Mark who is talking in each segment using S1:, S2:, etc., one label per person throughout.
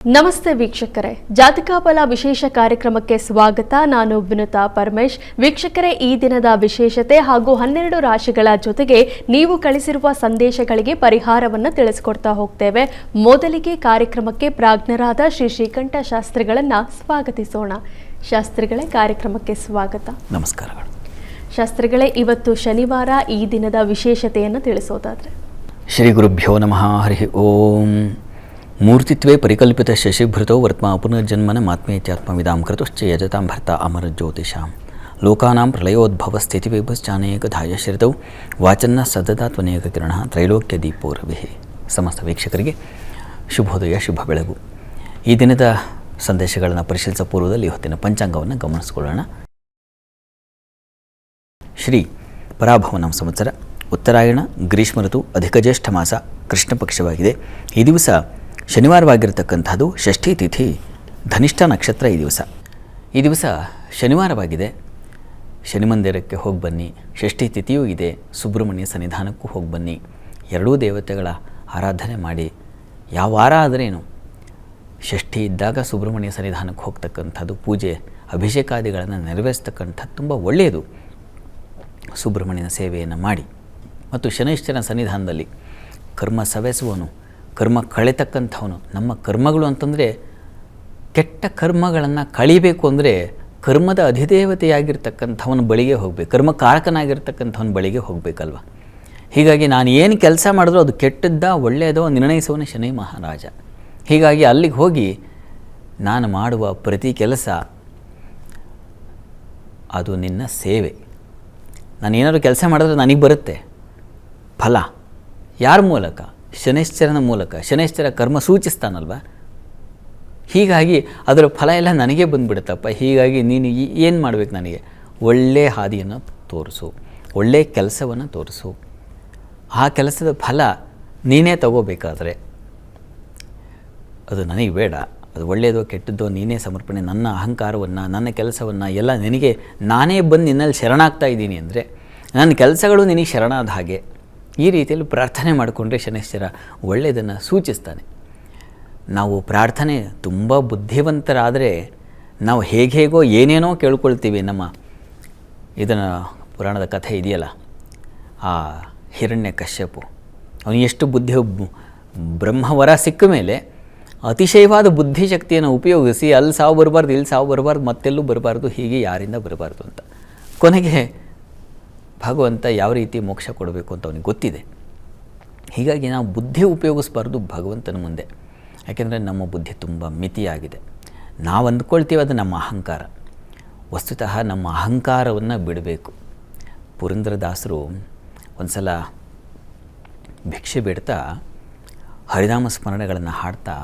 S1: ನಮಸ್ತೆ ವೀಕ್ಷಕರೇ, ಜಾತಕ ಫಲ ವಿಶೇಷ ಕಾರ್ಯಕ್ರಮಕ್ಕೆ ಸ್ವಾಗತ. ನಾನು ವಿನುತಾ ಪರಮೇಶ್. ವೀಕ್ಷಕರೇ, ಈ ದಿನದ ವಿಶೇಷತೆ ಹಾಗೂ 12 ರಾಶಿಗಳ ಜೊತೆಗೆ ನೀವು ಕಳಿಸಿರುವ ಸಂದೇಶಗಳಿಗೆ ಪರಿಹಾರವನ್ನು ತಿಳಿಸಿಕೊಡ್ತಾ ಹೋಗ್ತೇವೆ. ಮೊದಲಿಗೆ ಕಾರ್ಯಕ್ರಮಕ್ಕೆ ಪ್ರಾಜ್ಞರಾದ ಶ್ರೀ ಶ್ರೀಕಂಠ ಶಾಸ್ತ್ರಿಗಳನ್ನು ಸ್ವಾಗತಿಸೋಣ. ಶಾಸ್ತ್ರಿಗಳೇ, ಕಾರ್ಯಕ್ರಮಕ್ಕೆ ಸ್ವಾಗತ.
S2: ನಮಸ್ಕಾರಗಳು.
S1: ಶಾಸ್ತ್ರಿಗಳೇ, ಇವತ್ತು ಶನಿವಾರ, ಈ ದಿನದ ವಿಶೇಷತೆಯನ್ನು ತಿಳಿಸೋದಾದ್ರೆ?
S2: ಶ್ರೀ ಗುರುಭ್ಯೋ ನಮಃ. ಹರಿ ಓಂ. ಮೂರ್ತಿತ್ವೇ ಪರಿಕಲ್ಪಿತ ಶಶಿಭೃತೋ ವರ್ತ್ಮ ಪುನರ್ಜನ್ಮನ ಮಾತ್ಮೇತ್ಯಾತ್ಮವಿದಾಂ ಕೃತುಶ್ಚ ಯಜತಾಂ ಭರ್ತ ಅಮರ ಜ್ಯೋತಿಷಾಂ ಲೋಕಾನಾಂ ಪ್ರಳಯೋದ್ಭವ ಸ್ಥಿತಿವಿಭಶ್ಚಾನೇಕಧಾಯ ಶ್ರಿತೌ ವಾಚನ್ನ ಸದದಾ ತ್ವನೇಕ ಕಿರಣ ತ್ರೈಲೋಕ್ಯ ದೀಪೋ ರವಿಃ. ಸಮಸ್ತ ವೀಕ್ಷಕರಿಗೆ ಶುಭೋದಯ, ಶುಭ ಬೆಳಗು. ಈ ದಿನದ ಸಂದೇಶಗಳನ್ನು ಪರಿಶೀಲಿಸುವ ಪೂರ್ವದಲ್ಲಿ ಇವತ್ತಿನ ಪಂಚಾಂಗವನ್ನು ಗಮನಿಸಿಕೊಳ್ಳೋಣ. ಶ್ರೀ ಪರಾಭವನಾಮ ಸಂವತ್ಸರ, ಉತ್ತರಾಯಣ, ಗ್ರೀಷ್ಮ ಋತು, ಅಧಿಕ ಜ್ಯೇಷ್ಠ ಮಾಸ, ಕೃಷ್ಣ ಪಕ್ಷವಾಗಿದೆ. ಈ ದಿವಸ ಶನಿವಾರವಾಗಿರತಕ್ಕಂಥದ್ದು. ಷಷ್ಠಿ ತಿಥಿ, ಧನಿಷ್ಠ ನಕ್ಷತ್ರ. ಈ ದಿವಸ ಶನಿವಾರವಾಗಿದೆ. ಶನಿ ಮಂದಿರಕ್ಕೆ ಹೋಗಿ ಬನ್ನಿ. ಷಷ್ಠಿ ತಿಥಿಯೂ ಇದೆ. ಸುಬ್ರಹ್ಮಣ್ಯ ಸನ್ನಿಧಾನಕ್ಕೂ ಹೋಗಿ ಬನ್ನಿ. ಎರಡೂ ದೇವತೆಗಳ ಆರಾಧನೆ ಮಾಡಿ. ಯಾವ ವಾರ ಆದರೇನು, ಷಷ್ಠಿ ಇದ್ದಾಗ ಸುಬ್ರಹ್ಮಣ್ಯ ಸನ್ನಿಧಾನಕ್ಕೆ ಹೋಗ್ತಕ್ಕಂಥದ್ದು, ಪೂಜೆ ಅಭಿಷೇಕಾದಿಗಳನ್ನು ನೆರವೇರಿಸ್ತಕ್ಕಂಥದ್ದು ತುಂಬ ಒಳ್ಳೆಯದು. ಸುಬ್ರಹ್ಮಣ್ಯನ ಸೇವೆಯನ್ನು ಮಾಡಿ. ಮತ್ತು ಶನೈಶ್ಚರನ ಸನ್ನಿಧಾನದಲ್ಲಿ ಕರ್ಮ ಸವೆಸುವನು, ಕರ್ಮ ಕಳೆತಕ್ಕಂಥವನು. ನಮ್ಮ ಕರ್ಮಗಳು ಅಂತಂದರೆ, ಕೆಟ್ಟ ಕರ್ಮಗಳನ್ನು ಕಳಿಬೇಕು ಅಂದರೆ ಕರ್ಮದ ಅಧಿದೇವತೆಯಾಗಿರ್ತಕ್ಕಂಥವನ ಬಳಿಗೆ ಹೋಗಬೇಕು, ಕರ್ಮಕಾರಕನಾಗಿರ್ತಕ್ಕಂಥವನ ಬಳಿಗೆ ಹೋಗಬೇಕಲ್ವ. ಹೀಗಾಗಿ ನಾನು ಏನು ಕೆಲಸ ಮಾಡಿದ್ರೂ ಅದು ಕೆಟ್ಟದ್ದ ಒಳ್ಳೆಯದೋ ನಿರ್ಣಯಿಸುವನೇ ಶನಿ ಮಹಾರಾಜ. ಹೀಗಾಗಿ ಅಲ್ಲಿಗೆ ಹೋಗಿ ನಾನು ಮಾಡುವ ಪ್ರತಿ ಕೆಲಸ ಅದು ನಿನ್ನ ಸೇವೆ. ನಾನು ಏನಾದರೂ ಕೆಲಸ ಮಾಡಿದ್ರೆ ನನಗೆ ಬರುತ್ತೆ ಫಲ. ಯಾರ ಮೂಲಕ? ಶನೈಶ್ಚರನ ಮೂಲಕ. ಶನೈಶ್ಚರ ಕರ್ಮ ಸೂಚಿಸ್ತಾನಲ್ವ. ಹೀಗಾಗಿ ಅದರ ಫಲ ಎಲ್ಲ ನನಗೆ ಬಂದುಬಿಡುತ್ತಪ್ಪ. ಹೀಗಾಗಿ ನೀನು ಏನು ಮಾಡಬೇಕು? ನನಗೆ ಒಳ್ಳೆಯ ಹಾದಿಯನ್ನು ತೋರಿಸು, ಒಳ್ಳೆಯ ಕೆಲಸವನ್ನು ತೋರಿಸು. ಆ ಕೆಲಸದ ಫಲ ನೀನೇ ತಗೋಬೇಕಾದ್ರೆ ಅದು ನನಗೆ ಬೇಡ. ಅದು ಒಳ್ಳೆಯದೋ ಕೆಟ್ಟದ್ದೋ ನೀನೇ ಸಮರ್ಪಣೆ. ನನ್ನ ಅಹಂಕಾರವನ್ನು, ನನ್ನ ಕೆಲಸವನ್ನು ಎಲ್ಲ ನಿನಗೆ ನಾನೇ ಬಂದು ನಿನ್ನಲ್ಲಿ ಶರಣಾಗ್ತಾ ಇದ್ದೀನಿ ಅಂದರೆ ನನ್ನ ಕೆಲಸಗಳು ನಿನಗೆ ಶರಣಾದ ಹಾಗೆ. ಈ ರೀತಿಯಲ್ಲಿ ಪ್ರಾರ್ಥನೆ ಮಾಡಿಕೊಂಡ್ರೆ ಶನೈಶ್ಚರ ಒಳ್ಳೆಯದನ್ನು ಸೂಚಿಸ್ತಾನೆ. ನಾವು ಪ್ರಾರ್ಥನೆ ತುಂಬ ಬುದ್ಧಿವಂತರಾದರೆ ನಾವು ಹೇಗೋ ಏನೇನೋ ಕೇಳ್ಕೊಳ್ತೀವಿ. ನಮ್ಮ ಇದನ್ನು ಪುರಾಣದ ಕಥೆ ಇದೆಯಲ್ಲ, ಆ ಹಿರಣ್ಯ ಕಶ್ಯಪು ಅವನು ಎಷ್ಟು ಬ್ರಹ್ಮವರ ಸಿಕ್ಕ ಮೇಲೆ ಅತಿಶಯವಾದ ಬುದ್ಧಿಶಕ್ತಿಯನ್ನು ಉಪಯೋಗಿಸಿ ಅಲ್ಲಿ ಸಾವು ಬರಬಾರ್ದು, ಇಲ್ಲಿ ಸಾವು ಬರಬಾರ್ದು, ಮತ್ತೆಲ್ಲೂ ಬರಬಾರ್ದು, ಹೀಗೆ ಯಾರಿಂದ ಬರಬಾರ್ದು ಅಂತ ಕೊನೆಗೆ ಭಗವಂತ ಯಾವ ರೀತಿ ಮೋಕ್ಷ ಕೊಡಬೇಕು ಅಂತ ಅವನಿಗೆ ಗೊತ್ತಿದೆ. ಹೀಗಾಗಿ ನಾವು ಬುದ್ಧಿ ಉಪಯೋಗಿಸ್ಬಾರ್ದು ಭಗವಂತನ ಮುಂದೆ. ಯಾಕೆಂದರೆ ನಮ್ಮ ಬುದ್ಧಿ ತುಂಬ ಮಿತಿಯಾಗಿದೆ. ನಾವು ಅಂದ್ಕೊಳ್ತೀವಿ ಅದು ನಮ್ಮ ಅಹಂಕಾರ. ವಸ್ತುತಃ ನಮ್ಮ ಅಹಂಕಾರವನ್ನು ಬಿಡಬೇಕು. ಪುರಂದರದಾಸರು ಒಂದು ಸಲ ಭಿಕ್ಷೆ ಬೇಡ್ತಾ ಹರಿನಾಮ ಸ್ಮರಣೆಗಳನ್ನು ಹಾಡ್ತಾ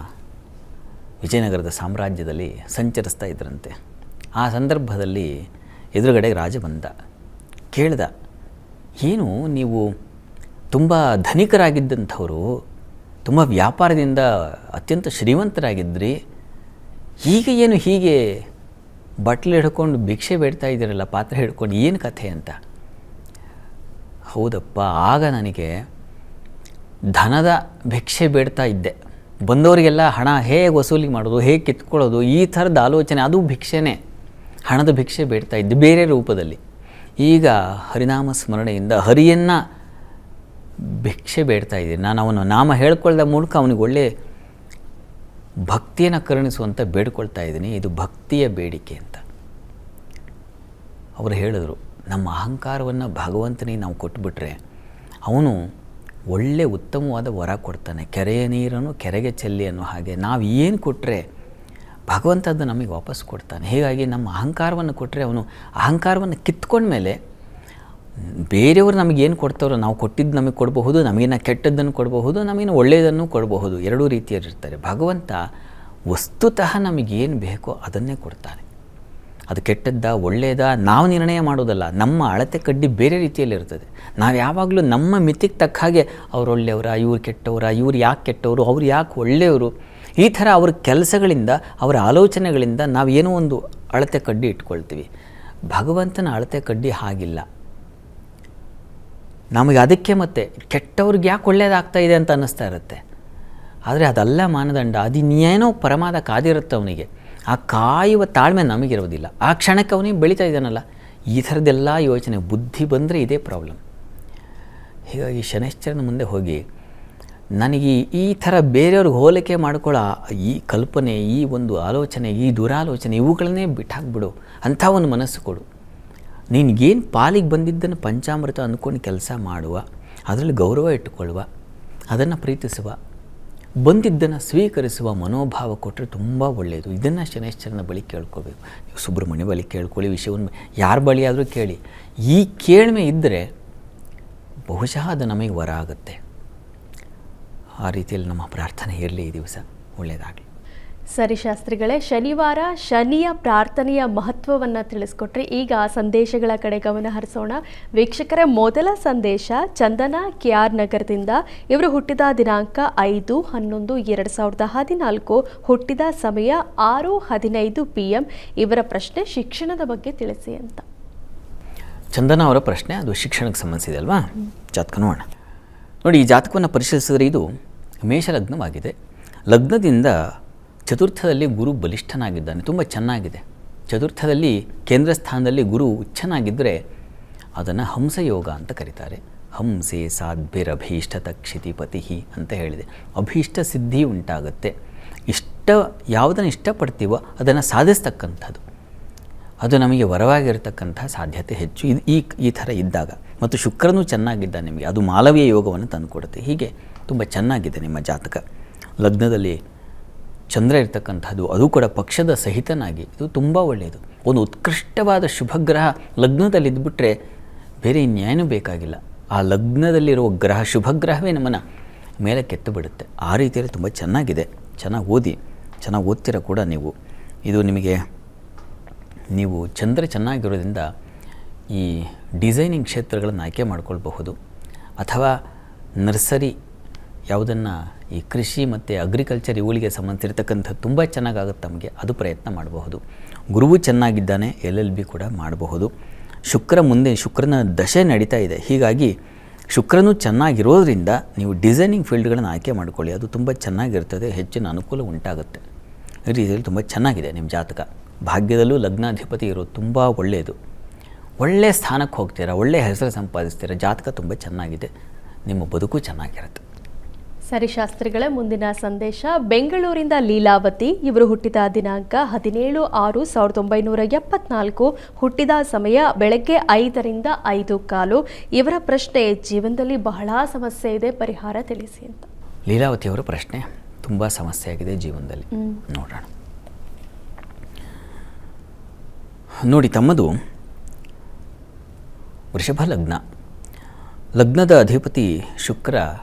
S2: ವಿಜಯನಗರದ ಸಾಮ್ರಾಜ್ಯದಲ್ಲಿ ಸಂಚರಿಸ್ತಾ ಇದ್ರಂತೆ. ಆ ಸಂದರ್ಭದಲ್ಲಿ ಎದುರುಗಡೆ ರಾಜ ಬಂದ. ಕೇಳ್ದ, ಏನು ನೀವು ತುಂಬ ಧನಿಕರಾಗಿದ್ದಂಥವರು, ತುಂಬ ವ್ಯಾಪಾರದಿಂದ ಅತ್ಯಂತ ಶ್ರೀಮಂತರಾಗಿದ್ರಿ, ಈಗ ಏನು ಹೀಗೆ ಬಟ್ಲು ಹಿಡ್ಕೊಂಡು ಭಿಕ್ಷೆ ಬೇಡ್ತಾ ಇದ್ದೀರಲ್ಲ, ಪಾತ್ರೆ ಹಿಡ್ಕೊಂಡು, ಏನು ಕಥೆ ಅಂತ. ಹೌದಪ್ಪ, ಆಗ ನನಗೆ ಧನದ ಭಿಕ್ಷೆ ಬೇಡ್ತಾ ಇದ್ದೆ. ಬಂದವರಿಗೆಲ್ಲ ಹಣ ಹೇಗೆ ವಸೂಲಿ ಮಾಡೋದು, ಹೇಗೆ ಕಿತ್ಕೊಳ್ಳೋದು, ಈ ಥರದ ಆಲೋಚನೆ, ಅದು ಭಿಕ್ಷೆನೇ. ಹಣದ ಭಿಕ್ಷೆ ಬೇಡ್ತಾ ಇದ್ದೆ ಬೇರೆ ರೂಪದಲ್ಲಿ. ಈಗ ಹರಿನಾಮ ಸ್ಮರಣೆಯಿಂದ ಹರಿಯನ್ನು ಭಿಕ್ಷೆ ಬೇಡ್ತಾ ಇದ್ದೀನಿ. ನಾನು ಅವನು ನಾಮ ಹೇಳ್ಕೊಳ್ಳದ ಮೂಲಕ ಅವನಿಗೆ ಒಳ್ಳೆ ಭಕ್ತಿಯನ್ನು ಕರುಣಿಸುವಂತ ಬೇಡ್ಕೊಳ್ತಾ ಇದ್ದೀನಿ. ಇದು ಭಕ್ತಿಯ ಬೇಡಿಕೆ ಅಂತ ಅವರು ಹೇಳಿದರು. ನಮ್ಮ ಅಹಂಕಾರವನ್ನು ಭಗವಂತನಿಗೆ ನಾವು ಕೊಟ್ಟುಬಿಟ್ರೆ ಅವನು ಒಳ್ಳೆ ಉತ್ತಮವಾದ ವರ ಕೊಡ್ತಾನೆ. ಕೆರೆಯ ನೀರನ್ನು ಕೆರೆಗೆ ಚೆಲ್ಲಿ ಅನ್ನೋ ಹಾಗೆ ನಾವು ಏನು ಕೊಟ್ಟರೆ ಭಗವಂತ ಅದು ನಮಗೆ ವಾಪಸ್ ಕೊಡ್ತಾನೆ. ಹೀಗಾಗಿ ನಮ್ಮ ಅಹಂಕಾರವನ್ನು ಕೊಟ್ಟರೆ ಅವನು ಅಹಂಕಾರವನ್ನು ಕಿತ್ಕೊಂಡ್ಮೇಲೆ ಬೇರೆಯವರು ನಮಗೇನು ಕೊಡ್ತಾರೋ ನಾವು ಕೊಟ್ಟಿದ್ದು ನಮಗೆ ಕೊಡಬಹುದು, ನಮಗಿನ್ನ ಕೆಟ್ಟದ್ದನ್ನು ಕೊಡಬಹುದು, ನಮಗಿನ್ನ ಒಳ್ಳೆಯದನ್ನು ಕೊಡಬಹುದು. ಎರಡೂ ರೀತಿಯಲ್ಲಿರ್ತಾರೆ. ಭಗವಂತ ವಸ್ತುತಃ ನಮಗೇನು ಬೇಕೋ ಅದನ್ನೇ ಕೊಡ್ತಾನೆ. ಅದು ಕೆಟ್ಟದ್ದ ಒಳ್ಳೆಯದ ನಾವು ನಿರ್ಣಯ ಮಾಡೋದಲ್ಲ. ನಮ್ಮ ಅಳತೆ ಕಡ್ಡಿ ಬೇರೆ ರೀತಿಯಲ್ಲಿರ್ತದೆ. ನಾವು ಯಾವಾಗಲೂ ನಮ್ಮ ಮಿತಿಗೆ ತಕ್ಕ ಹಾಗೆ ಅವ್ರು ಒಳ್ಳೆಯವರ, ಇವ್ರು ಕೆಟ್ಟವರ, ಇವ್ರು ಯಾಕೆ ಕೆಟ್ಟವರು, ಅವ್ರು ಯಾಕೆ ಒಳ್ಳೆಯವರು, ಈ ಥರ ಅವ್ರ ಕೆಲಸಗಳಿಂದ, ಅವರ ಆಲೋಚನೆಗಳಿಂದ ನಾವು ಏನೋ ಒಂದು ಅಳತೆ ಕಡ್ಡಿ ಇಟ್ಕೊಳ್ತೀವಿ. ಭಗವಂತನ ಅಳತೆ ಕಡ್ಡಿ ಹಾಗಿಲ್ಲ. ನಮಗೆ ಅದಕ್ಕೆ ಮತ್ತೆ ಕೆಟ್ಟವ್ರಿಗೆ ಯಾಕೆ ಒಳ್ಳೆಯದಾಗ್ತಾ ಇದೆ ಅಂತ ಅನ್ನಿಸ್ತಾ ಇರುತ್ತೆ. ಆದರೆ ಅದಲ್ಲ ಮಾನದಂಡ, ಅದಿನ್ನೇನೋ ಪರಮಾದ ಕಾದಿರುತ್ತೆ ಅವನಿಗೆ. ಆ ಕಾಯುವ ತಾಳ್ಮೆ ನಮಗಿರೋದಿಲ್ಲ. ಆ ಕ್ಷಣಕ್ಕೆ ಅವನಿಗೆ ಬೆಳೀತಾ ಇದ್ದಾನಲ್ಲ, ಈ ಥರದ್ದೆಲ್ಲ ಯೋಚನೆ ಬುದ್ಧಿ ಬಂದರೆ ಇದೇ ಪ್ರಾಬ್ಲಮ್. ಹೀಗಾಗಿ ಶನೈಶ್ಚರನ ಮುಂದೆ ಹೋಗಿ ನನಗೆ ಈ ಥರ ಬೇರೆಯವ್ರಿಗೆ ಹೋಲಿಕೆ ಮಾಡ್ಕೊಳ್ಳೋ ಈ ಕಲ್ಪನೆ, ಈ ಒಂದು ಆಲೋಚನೆ, ಈ ದುರಾಲೋಚನೆ ಇವುಗಳನ್ನೇ ಬಿಟ್ಟಾಕ್ಬಿಡು, ಅಂಥ ಒಂದು ಮನಸ್ಸು ಕೊಡು. ನಿನಗೇನು ಪಾಲಿಗೆ ಬಂದಿದ್ದನ್ನು ಪಂಚಾಮೃತ ಅಂದ್ಕೊಂಡು ಕೆಲಸ ಮಾಡುವ, ಅದರಲ್ಲಿ ಗೌರವ ಇಟ್ಟುಕೊಳ್ಳುವ, ಅದನ್ನು ಪ್ರೀತಿಸುವ, ಬಂದಿದ್ದನ್ನು ಸ್ವೀಕರಿಸುವ ಮನೋಭಾವ ಕೊಟ್ಟರೆ ತುಂಬ ಒಳ್ಳೆಯದು. ಇದನ್ನು ಶನೈಶ್ಚರನ ಬಳಿ ಕೇಳ್ಕೊಳ್ಬೇಕು. ನೀವು ಸುಬ್ರಹ್ಮಣ್ಯ ಬಳಿ ಕೇಳ್ಕೊಳ್ಳಿ, ವಿಷಯವನ್ನು ಯಾರ ಬಳಿ ಆದರೂ ಕೇಳಿ. ಈ ಕೇಳ್ಮೆ ಇದ್ದರೆ ಬಹುಶಃ ಅದು ನಮಗೆ ವರ ಆಗುತ್ತೆ. ಆ ರೀತಿಯಲ್ಲಿ ನಮ್ಮ ಪ್ರಾರ್ಥನೆ ಇರಲಿ ಈ ದಿವಸ. ಒಳ್ಳೆಯದಾಗಲಿ.
S1: ಸರಿ ಶಾಸ್ತ್ರಿಗಳೇ, ಶನಿವಾರ ಶನಿಯ ಪ್ರಾರ್ಥನೆಯ ಮಹತ್ವವನ್ನು ತಿಳಿಸ್ಕೊಟ್ರಿ. ಈಗ ಸಂದೇಶಗಳ ಕಡೆ ಗಮನ ಹರಿಸೋಣ. ವೀಕ್ಷಕರೇ, ಮೊದಲ ಸಂದೇಶ ಚಂದನ KR ನಗರದಿಂದ. ಇವರು ಹುಟ್ಟಿದ ದಿನಾಂಕ 5/11/2014, ಹುಟ್ಟಿದ ಸಮಯ 6:15 PM. ಇವರ ಪ್ರಶ್ನೆ ಶಿಕ್ಷಣದ ಬಗ್ಗೆ ತಿಳಿಸಿ ಅಂತ.
S2: ಚಂದನ ಅವರ ಪ್ರಶ್ನೆ ಅದು ಶಿಕ್ಷಣಕ್ಕೆ ಸಂಬಂಧಿಸಿದೆ ಅಲ್ವಾ? ಜಾತಕ ನೋಡೋಣ. ನೋಡಿ, ಈ ಜಾತಕವನ್ನು ಪರಿಶೀಲಿಸಿದರೆ ಇದು ಮೇಷಲಗ್ನವಾಗಿದೆ. ಲಗ್ನದಿಂದ ಚತುರ್ಥದಲ್ಲಿ ಗುರು ಬಲಿಷ್ಠನಾಗಿದ್ದಾನೆ, ತುಂಬ ಚೆನ್ನಾಗಿದೆ. ಚತುರ್ಥದಲ್ಲಿ ಕೇಂದ್ರ ಸ್ಥಾನದಲ್ಲಿ ಗುರು ಉಚ್ಚನಾಗಿದ್ದರೆ ಅದನ್ನು ಹಂಸಯೋಗ ಅಂತ ಕರೀತಾರೆ. ಹಂಸೆ ಸಾಧ್ಭಿರಭೀಷ್ಟತ ಕ್ಷಿತಿಪತಿ ಅಂತ ಹೇಳಿದೆ. ಅಭೀಷ್ಟ ಸಿದ್ಧಿ ಉಂಟಾಗುತ್ತೆ. ಯಾವುದನ್ನು ಇಷ್ಟಪಡ್ತೀವೋ ಅದನ್ನು ಸಾಧಿಸ್ತಕ್ಕಂಥದ್ದು, ಅದು ನಮಗೆ ವರವಾಗಿರತಕ್ಕಂಥ ಸಾಧ್ಯತೆ ಹೆಚ್ಚು ಈ ಥರ ಇದ್ದಾಗ. ಮತ್ತು ಶುಕ್ರನೂ ಚೆನ್ನಾಗಿದ್ದಾನೆ ನಿಮಗೆ, ಅದು ಮಾಲವೀಯ ಯೋಗವನ್ನು ತಂದುಕೊಡುತ್ತೆ. ಹೀಗೆ ತುಂಬ ಚೆನ್ನಾಗಿದೆ ನಿಮ್ಮ ಜಾತಕ. ಲಗ್ನದಲ್ಲಿ ಚಂದ್ರ ಇರ್ತಕ್ಕಂಥದ್ದು, ಅದು ಕೂಡ ಪಕ್ಷದ ಸಹಿತನಾಗಿ, ಇದು ತುಂಬ ಒಳ್ಳೆಯದು. ಒಂದು ಉತ್ಕೃಷ್ಟವಾದ ಶುಭಗ್ರಹ ಲಗ್ನದಲ್ಲಿ ಇದ್ದುಬಿಟ್ರೆ ಬೇರೆ ಇನ್ಯಾನೂ ಬೇಕಾಗಿಲ್ಲ. ಆ ಲಗ್ನದಲ್ಲಿರುವ ಗ್ರಹ, ಶುಭಗ್ರಹವೇ ನಮ್ಮನ್ನು ಮೇಲೆ ಕೆತ್ತು ಬಿಡುತ್ತೆ. ಆ ರೀತಿಯಲ್ಲಿ ತುಂಬ ಚೆನ್ನಾಗಿದೆ. ಚೆನ್ನಾಗಿ ಓದ್ತೀರ ಕೂಡ ನೀವು. ಇದು ನಿಮಗೆ, ನೀವು ಚಂದ್ರ ಚೆನ್ನಾಗಿರೋದ್ರಿಂದ ಈ ಡಿಸೈನಿಂಗ್ ಕ್ಷೇತ್ರಗಳನ್ನು ಆಯ್ಕೆ ಮಾಡ್ಕೊಳ್ಬಹುದು. ಅಥವಾ ನರ್ಸರಿ ಯಾವುದನ್ನು, ಈ ಕೃಷಿ ಮತ್ತು ಅಗ್ರಿಕಲ್ಚರ್ ಇವುಗಳಿಗೆ ಸಂಬಂಧಿಸಿರ್ತಕ್ಕಂಥದ್ದು ತುಂಬ ಚೆನ್ನಾಗಾಗುತ್ತೆ ನಮಗೆ, ಅದು ಪ್ರಯತ್ನ ಮಾಡಬಹುದು. ಗುರುವು ಚೆನ್ನಾಗಿದ್ದಾನೆ, LLB ಕೂಡ ಮಾಡಬಹುದು. ಶುಕ್ರನ ದಶೆ ನಡೀತಾ ಇದೆ. ಹೀಗಾಗಿ ಶುಕ್ರನೂ ಚೆನ್ನಾಗಿರೋದ್ರಿಂದ ನೀವು ಡಿಸೈನಿಂಗ್ ಫೀಲ್ಡ್ಗಳನ್ನು ಆಯ್ಕೆ ಮಾಡ್ಕೊಳ್ಳಿ, ಅದು ತುಂಬ ಚೆನ್ನಾಗಿರ್ತದೆ, ಹೆಚ್ಚಿನ ಅನುಕೂಲ ಉಂಟಾಗುತ್ತೆ. ಈ ರೀತಿಯಲ್ಲಿ ತುಂಬ ಚೆನ್ನಾಗಿದೆ ನಿಮ್ಮ ಜಾತಕ. ಭಾಗ್ಯದಲ್ಲೂ ಲಗ್ನಾಧಿಪತಿ ಇರೋದು ತುಂಬ ಒಳ್ಳೆಯದು. ಒಳ್ಳೆಯ ಸ್ಥಾನಕ್ಕೆ ಹೋಗ್ತೀರಾ, ಒಳ್ಳೆಯ ಹೆಸರು ಸಂಪಾದಿಸ್ತೀರಾ. ಜಾತಕ ತುಂಬ ಚೆನ್ನಾಗಿದೆ, ನಿಮ್ಮ ಬದುಕು ಚೆನ್ನಾಗಿರುತ್ತೆ.
S1: ಸರಿ ಶಾಸ್ತ್ರಿಗಳೇ, ಮುಂದಿನ ಸಂದೇಶ ಬೆಂಗಳೂರಿಂದ ಲೀಲಾವತಿ. ಇವರು ಹುಟ್ಟಿದ ದಿನಾಂಕ 17/6/1974, ಹುಟ್ಟಿದ ಸಮಯ ಬೆಳಗ್ಗೆ 5ರಿಂದ 5:15. ಇವರ ಪ್ರಶ್ನೆ, ಜೀವನದಲ್ಲಿ ಬಹಳ ಸಮಸ್ಯೆ ಇದೆ, ಪರಿಹಾರ ತಿಳಿಸಿ ಅಂತ.
S2: ಲೀಲಾವತಿಯವರ ಪ್ರಶ್ನೆ, ತುಂಬ ಸಮಸ್ಯೆ ಆಗಿದೆ ಜೀವನದಲ್ಲಿ. ನೋಡೋಣ. ನೋಡಿ, ತಮ್ಮದು ವೃಷಭ ಲಗ್ನ. ಲಗ್ನದ ಅಧಿಪತಿ ಶುಕ್ರ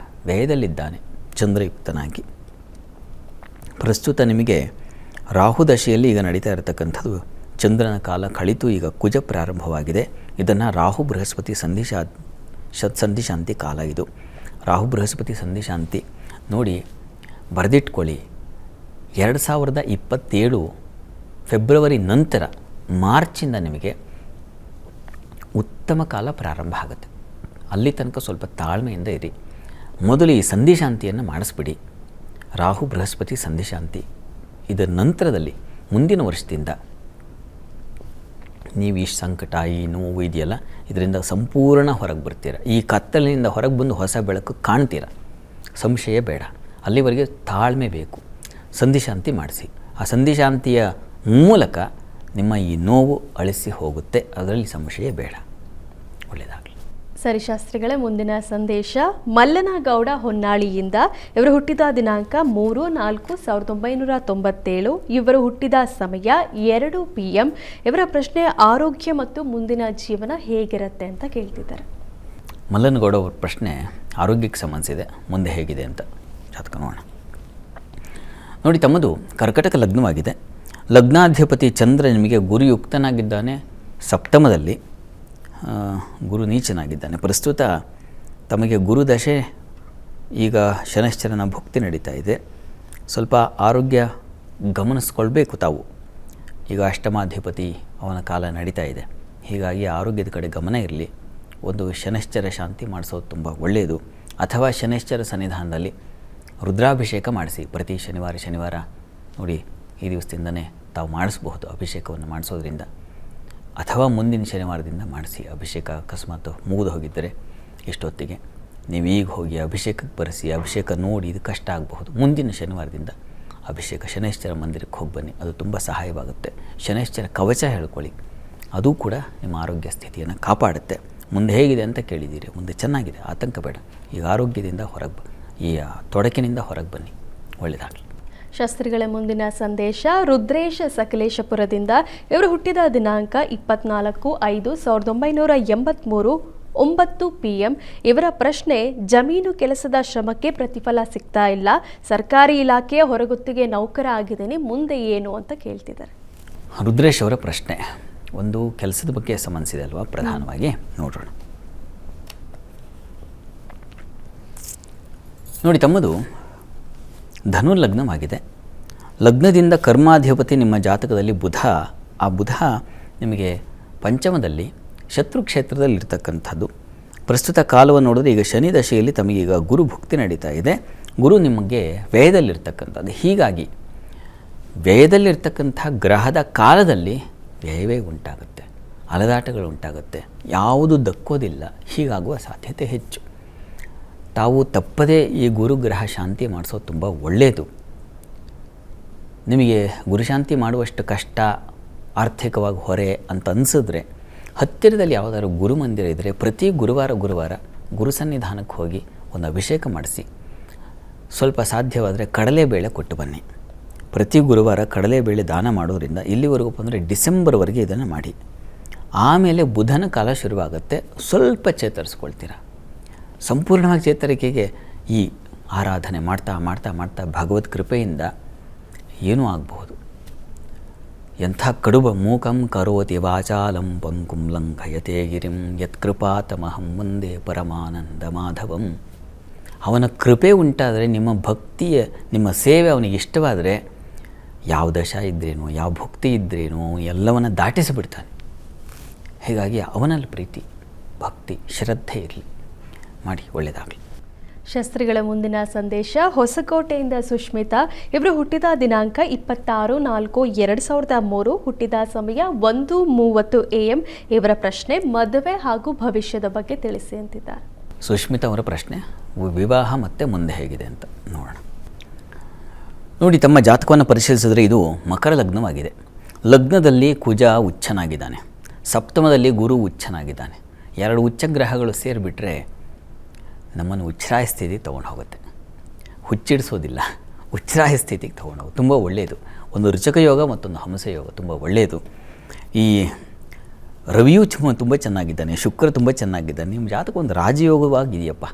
S2: ವ್ಯಯದಲ್ಲಿದ್ದಾನೆ ಚಂದ್ರಯುಕ್ತನಾಗಿ. ಪ್ರಸ್ತುತ ನಿಮಗೆ ರಾಹುದಶೆಯಲ್ಲಿ ಈಗ ನಡೀತಾ ಇರತಕ್ಕಂಥದ್ದು. ಚಂದ್ರನ ಕಾಲ ಕಳಿತು, ಈಗ ಕುಜ ಪ್ರಾರಂಭವಾಗಿದೆ. ಇದನ್ನು ರಾಹು ಬೃಹಸ್ಪತಿ ಸಂಧಿಶಾಂತಿ ಕಾಲ. ಇದು ರಾಹು ಬೃಹಸ್ಪತಿ ಸಂಧಿಶಾಂತಿ ನೋಡಿ, ಬರೆದಿಟ್ಕೊಳ್ಳಿ. 2027 ಫೆಬ್ರವರಿ ನಂತರ ಮಾರ್ಚಿಂದ ನಿಮಗೆ ಉತ್ತಮ ಕಾಲ ಪ್ರಾರಂಭ ಆಗುತ್ತೆ. ಅಲ್ಲಿ ತನಕ ಸ್ವಲ್ಪ ತಾಳ್ಮೆಯಿಂದ ಇರಿ. ಮೊದಲು ಈ ಸಂಧಿಶಾಂತಿಯನ್ನು ಮಾಡಿಸ್ಬಿಡಿ. ರಾಹು ಬೃಹಸ್ಪತಿ ಸಂಧಿಶಾಂತಿ. ಇದರ ನಂತರದಲ್ಲಿ ಮುಂದಿನ ವರ್ಷದಿಂದ ನೀವು ಈ ಸಂಕಟ, ಈ ನೋವು ಇದೆಯಲ್ಲ, ಇದರಿಂದ ಸಂಪೂರ್ಣ ಹೊರಗೆ ಬರ್ತೀರ. ಈ ಕತ್ತಲಿನಿಂದ ಹೊರಗೆ ಬಂದು ಹೊಸ ಬೆಳಕು ಕಾಣ್ತೀರ. ಸಂಶಯ ಬೇಡ. ಅಲ್ಲಿವರೆಗೆ ತಾಳ್ಮೆ ಬೇಕು. ಸಂಧಿಶಾಂತಿ ಮಾಡಿಸಿ. ಆ ಸಂಧಿಶಾಂತಿಯ ಮೂಲಕ ನಿಮ್ಮ ಈ ನೋವು ಅಳಿಸಿ ಹೋಗುತ್ತೆ. ಅದರಲ್ಲಿ ಸಂಶಯ ಬೇಡ. ಒಳ್ಳೆಯದಾಗಲಿ.
S1: ಸರಿ ಶಾಸ್ತ್ರಿಗಳೇ, ಮುಂದಿನ ಸಂದೇಶ ಮಲ್ಲನಗೌಡ ಹೊನ್ನಾಳಿಯಿಂದ. ಇವರು ಹುಟ್ಟಿದ ದಿನಾಂಕ 3/4/1997. ಇವರು ಹುಟ್ಟಿದ ಸಮಯ 2 PM. ಇವರ ಪ್ರಶ್ನೆ, ಆರೋಗ್ಯ ಮತ್ತು ಮುಂದಿನ ಜೀವನ ಹೇಗಿರುತ್ತೆ ಅಂತ ಕೇಳ್ತಿದ್ದಾರೆ.
S2: ಮಲ್ಲನಗೌಡ ಅವ್ರ ಪ್ರಶ್ನೆ ಆರೋಗ್ಯಕ್ಕೆ ಸಂಬಂಧಿಸಿದೆ. ಮುಂದೆ ಹೇಗಿದೆ ಅಂತ ಜಾತಕ ನೋಡೋಣ. ನೋಡಿ, ತಮ್ಮದು ಕರ್ಕಟಕ ಲಗ್ನವಾಗಿದೆ. ಲಗ್ನಾಧಿಪತಿ ಚಂದ್ರ ನಿಮಗೆ ಗುರುಯುಕ್ತನಾಗಿದ್ದಾನೆ. ಸಪ್ತಮದಲ್ಲಿ ಗುರು ನೀಚನಾಗಿದ್ದಾನೆ. ಪ್ರಸ್ತುತ ತಮಗೆ ಗುರುದಶೆ, ಈಗ ಶನೈಶ್ಚರನ ಭುಕ್ತಿ ನಡೀತಾ ಇದೆ. ಸ್ವಲ್ಪ ಆರೋಗ್ಯ ಗಮನಿಸ್ಕೊಳ್ಬೇಕು ತಾವು. ಈಗ ಅಷ್ಟಮಾಧಿಪತಿ ಅವನ ಕಾಲ ನಡೀತಾ ಇದೆ. ಹೀಗಾಗಿ ಆರೋಗ್ಯದ ಕಡೆ ಗಮನ ಇರಲಿ. ಒಂದು ಶನೈಶ್ಚರ ಶಾಂತಿ ಮಾಡಿಸೋದು ತುಂಬ ಒಳ್ಳೆಯದು. ಅಥವಾ ಶನೈಶ್ಚರ ಸನ್ನಿಧಾನದಲ್ಲಿ ರುದ್ರಾಭಿಷೇಕ ಮಾಡಿಸಿ. ಪ್ರತಿ ಶನಿವಾರ ನೋಡಿ ಈ ದಿವಸದಿಂದನೇ ತಾವು ಮಾಡಿಸ್ಬಹುದು ಅಭಿಷೇಕವನ್ನು ಮಾಡಿಸೋದ್ರಿಂದ, ಅಥವಾ ಮುಂದಿನ ಶನಿವಾರದಿಂದ ಮಾಡಿಸಿ. ಅಭಿಷೇಕ ಅಕಸ್ಮಾತ್ ಮುಗಿದು ಹೋಗಿದ್ದರೆ ಇಷ್ಟೊತ್ತಿಗೆ ನೀವು ಈಗ ಹೋಗಿ ಅಭಿಷೇಕಕ್ಕೆ ಬರೆಸಿ, ಅಭಿಷೇಕ ನೋಡಿ ಇದು ಕಷ್ಟ ಆಗಬಹುದು. ಮುಂದಿನ ಶನಿವಾರದಿಂದ ಅಭಿಷೇಕ ಶನೈಶ್ಚರ ಮಂದಿರಕ್ಕೆ ಹೋಗಿ ಬನ್ನಿ, ಅದು ತುಂಬ ಸಹಾಯವಾಗುತ್ತೆ. ಶನೈಶ್ಚರ ಕವಚ ಹೇಳ್ಕೊಳ್ಳಿ, ಅದು ಕೂಡ ನಿಮ್ಮ ಆರೋಗ್ಯ ಸ್ಥಿತಿಯನ್ನು ಕಾಪಾಡುತ್ತೆ. ಮುಂದೆ ಹೇಗಿದೆ ಅಂತ ಕೇಳಿದ್ದೀರಿ, ಮುಂದೆ ಚೆನ್ನಾಗಿದೆ, ಆತಂಕ ಬೇಡ. ಈಗ ಆರೋಗ್ಯದಿಂದ ಈ ತೊಡಕಿನಿಂದ ಹೊರಗೆ ಬನ್ನಿ, ಒಳ್ಳೆಯದಾಗಲಿ.
S1: ಶಾಸ್ತ್ರಿಗಳ ಮುಂದಿನ ಸಂದೇಶ ರುದ್ರೇಶ ಸಕಲೇಶಪುರದಿಂದ. ಇವರು ಹುಟ್ಟಿದ ದಿನಾಂಕ 24/5/1983 9 PM. ಇವರ ಪ್ರಶ್ನೆ, ಜಮೀನು ಕೆಲಸದ ಶ್ರಮಕ್ಕೆ ಪ್ರತಿಫಲ ಸಿಗ್ತಾ ಇಲ್ಲ, ಸರ್ಕಾರಿ ಇಲಾಖೆಯ ಹೊರಗುತ್ತಿಗೆ ನೌಕರ ಆಗಿದ್ದೀನಿ, ಮುಂದೆ ಏನು ಅಂತ ಕೇಳ್ತಿದ್ದಾರೆ.
S2: ರುದ್ರೇಶ್ ಅವರ ಪ್ರಶ್ನೆ ಒಂದು ಕೆಲಸದ ಬಗ್ಗೆ ಸಂಬಂಧಿಸಿದೆ ಅಲ್ವಾ, ಪ್ರಧಾನವಾಗಿ ನೋಡೋಣ. ನೋಡಿ, ತಮ್ಮದು ಧನು ಲಗ್ನವಾಗಿದೆ. ಲಗ್ನದಿಂದ ಕರ್ಮಾಧಿಪತಿ ನಿಮ್ಮ ಜಾತಕದಲ್ಲಿ ಬುಧ. ಆ ಬುಧ ನಿಮಗೆ ಪಂಚಮದಲ್ಲಿ ಶತ್ರು ಕ್ಷೇತ್ರದಲ್ಲಿ ಇರ್ತಕ್ಕಂಥದ್ದು. ಪ್ರಸ್ತುತ ಕಾಲವನ್ನು ನೋಡಿದ್ರೆ ಈಗ ಶನಿ ದಶೆಯಲ್ಲಿ ತಮಗೀಗ ಗುರು ಭುಕ್ತಿ ನಡೀತಾ ಇದೆ. ಗುರು ನಿಮಗೆ ವ್ಯಯದಲ್ಲಿರ್ತಕ್ಕಂಥದ್ದು. ಹೀಗಾಗಿ ವ್ಯಯದಲ್ಲಿರ್ತಕ್ಕಂಥ ಗ್ರಹದ ಕಾಲದಲ್ಲಿ ವ್ಯವೇ ಉಂಟಾಗುತ್ತೆ, ಅಲೆದಾಟಗಳು ಉಂಟಾಗುತ್ತೆ, ಯಾವುದು ದಕ್ಕೋದಿಲ್ಲ. ಹೀಗಾಗುವ ಸಾಧ್ಯತೆ ಹೆಚ್ಚು. ತಾವು ತಪ್ಪದೇ ಈ ಗುರುಗ್ರಹ ಶಾಂತಿ ಮಾಡಿಸೋದು ತುಂಬ ಒಳ್ಳೆಯದು. ನಿಮಗೆ ಗುರುಶಾಂತಿ ಮಾಡುವಷ್ಟು ಕಷ್ಟ, ಆರ್ಥಿಕವಾಗಿ ಹೊರೆ ಅಂತ ಅನಿಸಿದ್ರೆ ಹತ್ತಿರದಲ್ಲಿ ಯಾವುದಾದ್ರು ಗುರುಮಂದಿರ ಇದ್ದರೆ ಪ್ರತಿ ಗುರುವಾರ ಗುರು ಸನ್ನಿಧಾನಕ್ಕೆ ಹೋಗಿ ಒಂದು ಅಭಿಷೇಕ ಮಾಡಿಸಿ. ಸ್ವಲ್ಪ ಸಾಧ್ಯವಾದರೆ ಕಡಲೆಬೇಳೆ ಕೊಟ್ಟು ಬನ್ನಿ. ಪ್ರತಿ ಗುರುವಾರ ಕಡಲೆಬೇಳೆ ದಾನ ಮಾಡೋದ್ರಿಂದ ಇಲ್ಲಿವರೆಗೂ ಬಂದರೆ ಡಿಸೆಂಬರ್ವರೆಗೆ ಇದನ್ನು ಮಾಡಿ. ಆಮೇಲೆ ಬುಧನ ಕಾಲ ಶುರುವಾಗುತ್ತೆ, ಸ್ವಲ್ಪ ಚೇತರಿಸ್ಕೊಳ್ತೀರ. ಸಂಪೂರ್ಣವಾಗಿ ಚೇತರಿಕೆಗೆ ಈ ಆರಾಧನೆ ಮಾಡ್ತಾ ಮಾಡ್ತಾ ಮಾಡ್ತಾ ಭಗವತ್ ಕೃಪೆಯಿಂದ ಏನೂ ಆಗಬಹುದು. ಎಂಥ ಕಡುಬ ಮೂಕಂ ಕರೋತಿ ವಾಚಾಲಂ ಪಂಕುಂ ಲಂಘಯತೆ ಗಿರಿಂ ಯತ್ಕೃಪಾತಮಹಂ ವಂದೇ ಪರಮಾನಂದ ಮಾಧವಂ. ಅವನ ಕೃಪೆ ಉಂಟಾದರೆ, ನಿಮ್ಮ ಭಕ್ತಿಯ ನಿಮ್ಮ ಸೇವೆ ಅವನಿಗೆ ಇಷ್ಟವಾದರೆ, ಯಾವ ದಶ ಇದ್ರೇನು, ಯಾವ ಭಕ್ತಿ ಇದ್ರೇನು ಎಲ್ಲವನ್ನು ದಾಟಿಸಿಬಿಡ್ತಾನೆ. ಹೀಗಾಗಿ ಅವನಲ್ಲಿ ಪ್ರೀತಿ, ಭಕ್ತಿ, ಶ್ರದ್ಧೆ ಇರಲಿ, ಮಾಡಿ, ಒಳ್ಳೆಯದಾಗಲಿ.
S1: ಶಾಸ್ತ್ರಿಗಳ ಮುಂದಿನ ಸಂದೇಶ ಹೊಸಕೋಟೆಯಿಂದ ಸುಷ್ಮಿತಾ. ಇವರು ಹುಟ್ಟಿದ ದಿನಾಂಕ 26/4/2003, ಹುಟ್ಟಿದ ಸಮಯ 1:30 AM. ಇವರ ಪ್ರಶ್ನೆ, ಮದುವೆ ಹಾಗೂ ಭವಿಷ್ಯದ ಬಗ್ಗೆ ತಿಳಿಸಿ ಅಂತಿದ್ದಾರೆ.
S2: ಸುಷ್ಮಿತಾ ಅವರ ಪ್ರಶ್ನೆ ವಿವಾಹ ಮತ್ತು ಮುಂದೆ ಹೇಗಿದೆ ಅಂತ ನೋಡೋಣ. ನೋಡಿ, ತಮ್ಮ ಜಾತಕವನ್ನು ಪರಿಶೀಲಿಸಿದ್ರೆ ಇದು ಮಕರ ಲಗ್ನವಾಗಿದೆ. ಲಗ್ನದಲ್ಲಿ ಕುಜ ಉಚ್ಚನಾಗಿದ್ದಾನೆ, ಸಪ್ತಮದಲ್ಲಿ ಗುರು ಉಚ್ಚನಾಗಿದ್ದಾನೆ. ಎರಡು ಉಚ್ಚ ಗ್ರಹಗಳು ಸೇರಿಬಿಟ್ರೆ ನಮ್ಮನ್ನು ಉಚ್ಛ್ರಾಯ ಸ್ಥಿತಿಗೆ ತೊಗೊಂಡು ಹೋಗುತ್ತೆ. ಹುಚ್ಚಿಡಿಸೋದಿಲ್ಲ, ಉಚ್ಛ್ರಾಯ ಸ್ಥಿತಿಗೆ ತೊಗೊಂಡು ಹೋಗುತ್ತೆ. ತುಂಬ ಒಳ್ಳೆಯದು. ಒಂದು ರುಚಕ ಯೋಗ ಮತ್ತೊಂದು ಹಂಸ ಯೋಗ ತುಂಬ ಒಳ್ಳೆಯದು. ಈ ರವಿಯು ತುಂಬ ಚೆನ್ನಾಗಿದ್ದಾನೆ, ಶುಕ್ರ ತುಂಬ ಚೆನ್ನಾಗಿದ್ದಾನೆ. ನಿಮ್ಮ ಜಾತಕ ಒಂದು ರಾಜಯೋಗವಾಗಿದೆಯಪ್ಪ.